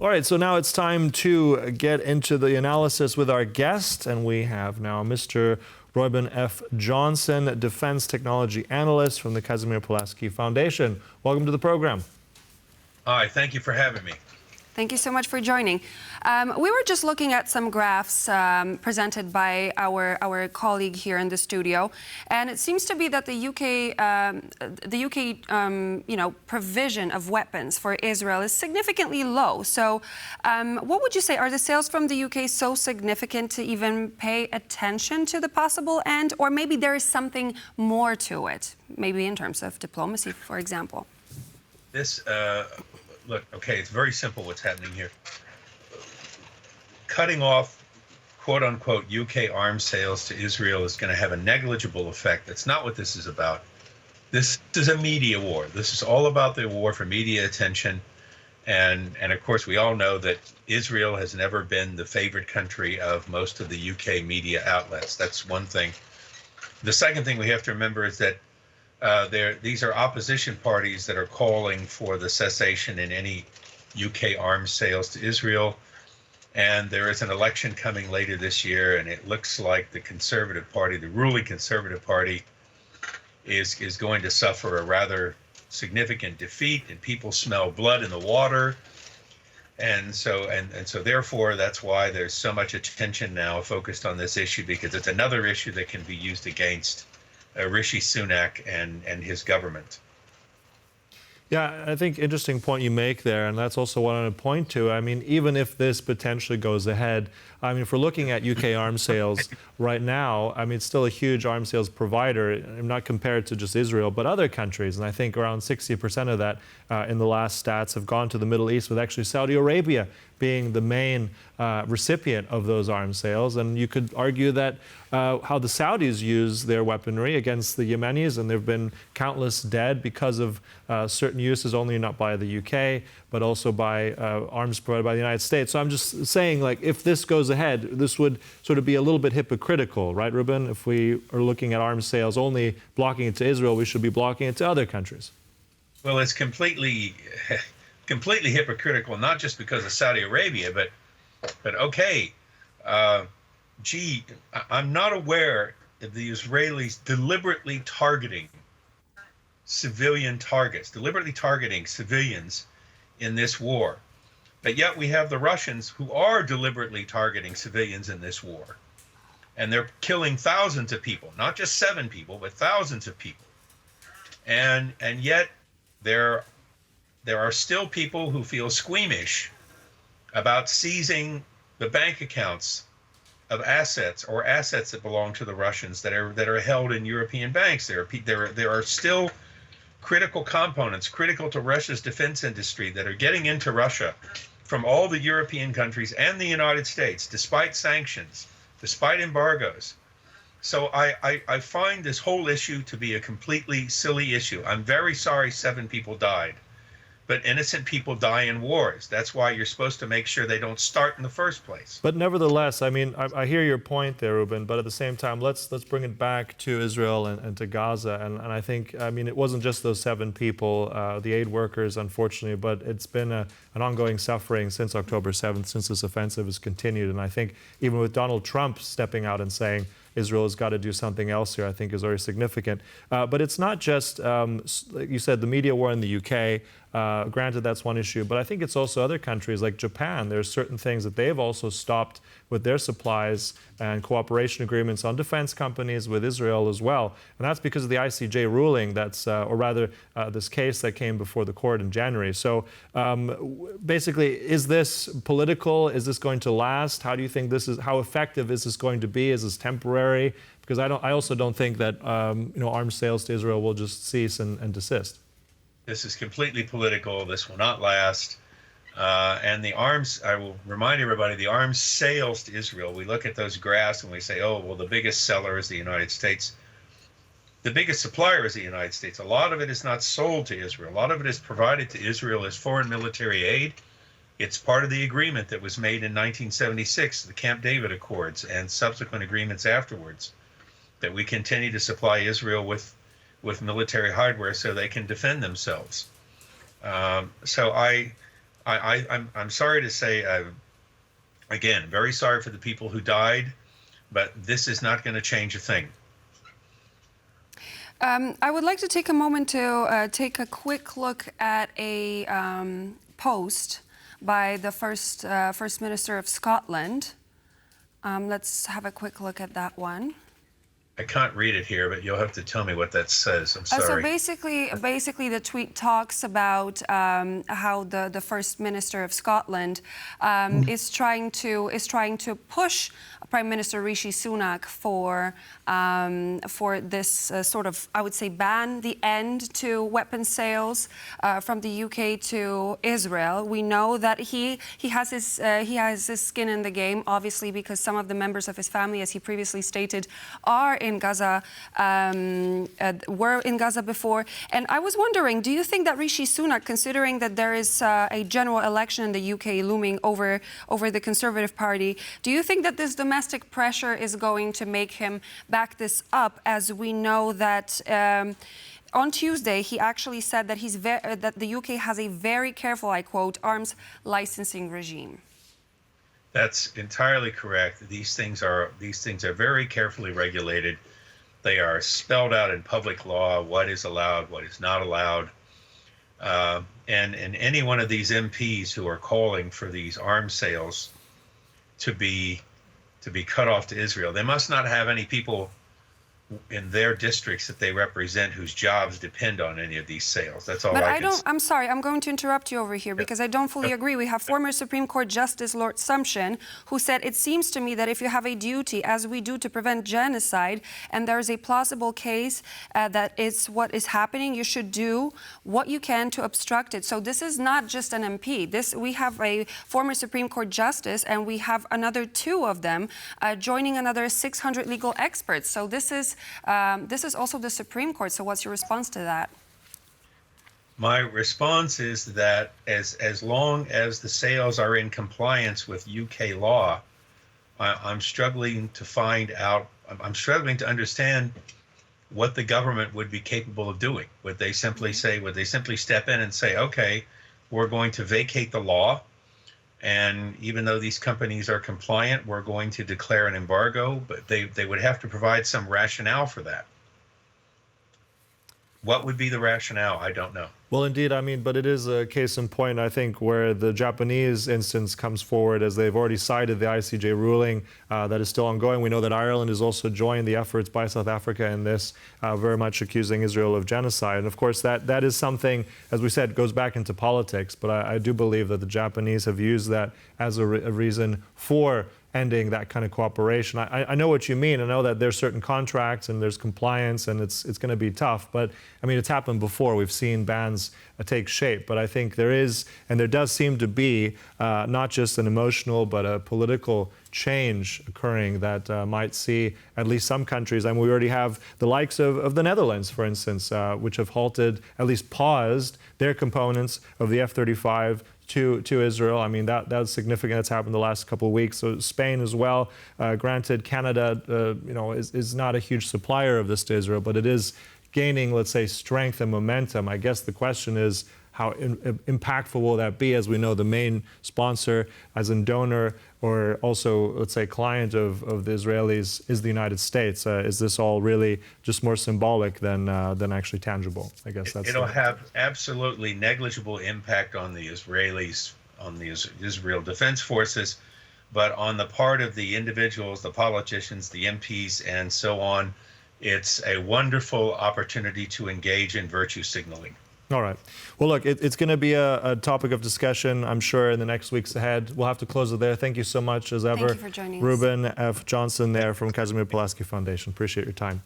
All right, so now it's time to get into the analysis with our guest, and we have now Mr. Reuben F. Johnson, Defense Technology Analyst from the Kazimir Pulaski Foundation. Welcome to the program. Hi, thank you for having me. Thank you so much for joining. We were just looking at some graphs presented by our colleague here in the studio, and it seems to be that the UK provision of weapons for Israel is significantly low. So, what would you say, are the sales from the UK so significant to even pay attention to the possible end, or maybe there is something more to it, maybe in terms of diplomacy, for example? This. Look, okay, it's very simple what's happening here. Cutting off, quote-unquote, UK arms sales to Israel is going to have a negligible effect. That's not what this is about. This is a media war. This is all about the war for media attention. And of course, we all know that Israel has never been the favorite country of most of the UK media outlets. That's one thing. The second thing we have to remember is that these are opposition parties that are calling for the cessation in any UK arms sales to Israel. And there is an election coming later this year, and it looks like the Conservative Party, the ruling Conservative Party, is going to suffer a rather significant defeat, and people smell blood in the water. And so therefore, that's why there's so much attention now focused on this issue, because it's another issue that can be used against Rishi Sunak and his government. Yeah, I think interesting point you make there, and that's also what I want to point to. I mean, even if this potentially goes ahead, I mean, if we're looking at UK arms sales right now, I mean, it's still a huge arms sales provider, not compared to just Israel, but other countries. And I think around 60% of that in the last stats have gone to the Middle East, with actually Saudi Arabia being the main recipient of those arms sales. And you could argue that how the Saudis use their weaponry against the Yemenis, and there have been countless dead because of certain uses, only not by the UK, but also by arms provided by the United States. So I'm just saying, like, if this goes ahead, this would sort of be a little bit hypocritical, right, Reuben? If we are looking at arms sales only blocking it to Israel, we should be blocking it to other countries. Well, it's completely hypocritical, not just because of Saudi Arabia, but okay, I'm not aware of the Israelis deliberately targeting civilian targets, deliberately targeting civilians in this war. But yet we have the Russians who are deliberately targeting civilians in this war. And they're killing thousands of people, not just 7 people, but thousands of people. And yet there are still people who feel squeamish about seizing the bank accounts of assets, or assets that belong to the Russians that are held in European banks. There are still critical components, critical to Russia's defense industry, that are getting into Russia from all the European countries and the United States, despite sanctions, despite embargoes. So I find this whole issue to be a completely silly issue. I'm very sorry 7 people died, but innocent people die in wars. That's why you're supposed to make sure they don't start in the first place. But nevertheless, I mean, I hear your point there, Reuben, but at the same time, let's bring it back to Israel and to Gaza. And I think, I mean, it wasn't just those 7 people, the aid workers, unfortunately, but it's been an ongoing suffering since October 7th, since this offensive has continued. And I think even with Donald Trump stepping out and saying Israel has got to do something else here, I think is very significant. But it's not just, like you said, the media war in the UK. Granted, that's one issue, but I think it's also other countries like Japan. There's certain things that they've also stopped with their supplies and cooperation agreements on defense companies with Israel as well. And that's because of the ICJ ruling that's, or rather, this case that came before the court in January. So basically, is this political? Is this going to last? How do you think this is, how effective is this going to be? Is this temporary? Because I also don't think that arms sales to Israel will just cease and desist. This is completely political. This will not last. And the arms, I will remind everybody, the arms sales to Israel, we look at those graphs and we say, oh, well, the biggest seller is the United States. The biggest supplier is the United States. A lot of it is not sold to Israel. A lot of it is provided to Israel as foreign military aid. It's part of the agreement that was made in 1976, the Camp David Accords, and subsequent agreements afterwards, that we continue to supply Israel with military hardware so they can defend themselves. So I I'm sorry to say, again, very sorry for the people who died, but this is not going to change a thing. I would like to take a moment to take a quick look at a post by the First Minister of Scotland. Let's have a quick look at that one. I can't read it here, but you'll have to tell me what that says. I'm sorry. So basically, the tweet talks about how the First Minister of Scotland is trying to push Prime Minister Rishi Sunak for this sort of, I would say, ban, the end to weapon sales from the UK to Israel. We know that he has his skin in the game, obviously, because some of the members of his family, as he previously stated, are in Gaza, were in Gaza before. And I was wondering, do you think that Rishi Sunak, considering that there is a general election in the UK looming over the Conservative Party, do you think that this domestic pressure is going to make him back this up, as we know that on Tuesday he actually said that that the UK has a very careful, I quote, arms licensing regime? That's entirely correct. These things are very carefully regulated. They are spelled out in public law, what is allowed, what is not allowed. And any one of these MPs who are calling for these arms sales to be cut off to Israel, they must not have any people in their districts that they represent whose jobs depend on any of these sales. That's all. But I'm sorry, I'm going to interrupt you over here because I don't fully agree. We have former Supreme Court Justice Lord Sumption, who said, it seems to me that if you have a duty, as we do, to prevent genocide, and there is a plausible case that it's what is happening, you should do what you can to obstruct it. So this is not just an MP. We have a former Supreme Court Justice, and we have another 2 of them joining another 600 legal experts. So this is also the Supreme Court. So what's your response to that? My response is that as long as the sales are in compliance with UK law, I'm struggling to find out, I'm struggling to understand what the government would be capable of doing. Would they simply step in and say, okay, we're going to vacate the law, and even though these companies are compliant, we're going to declare an embargo? But they would have to provide some rationale for that. What would be the rationale? I don't know. Well, indeed, I mean, but it is a case in point, I think, where the Japanese instance comes forward, as they've already cited the ICJ ruling that is still ongoing. We know that Ireland has also joined the efforts by South Africa in this, very much accusing Israel of genocide. And of course, that is something, as we said, goes back into politics. But I do believe that the Japanese have used that as a reason for ending that kind of cooperation. I know what you mean. I know that there's certain contracts and there's compliance, and it's going to be tough. But I mean, it's happened before. We've seen bans take shape. But I think there is, and there does seem to be, not just an emotional but a political change occurring that might see at least some countries. I mean, we already have the likes of the Netherlands, for instance, which have halted, at least paused, their components of the F-35 to Israel. I mean, that's significant. That's happened the last couple of weeks. So Spain as well. Granted, Canada, is not a huge supplier of this to Israel, but it is gaining, let's say, strength and momentum. I guess the question is, how impactful will that be? As we know, the main sponsor, as in donor, or also, let's say, client of the Israelis is the United States. Is this all really just more symbolic than actually tangible? I guess that's. It'll have absolutely negligible impact on the Israelis, on the Israel Defense Forces, but on the part of the individuals, the politicians, the MPs, and so on, it's a wonderful opportunity to engage in virtue signaling. All right. Well, look, it's going to be a topic of discussion, I'm sure, in the next weeks ahead. We'll have to close it there. Thank you so much, as ever. Thank you for joining us. Reuben F. Johnson there from Kazimir Pulaski Foundation. Appreciate your time.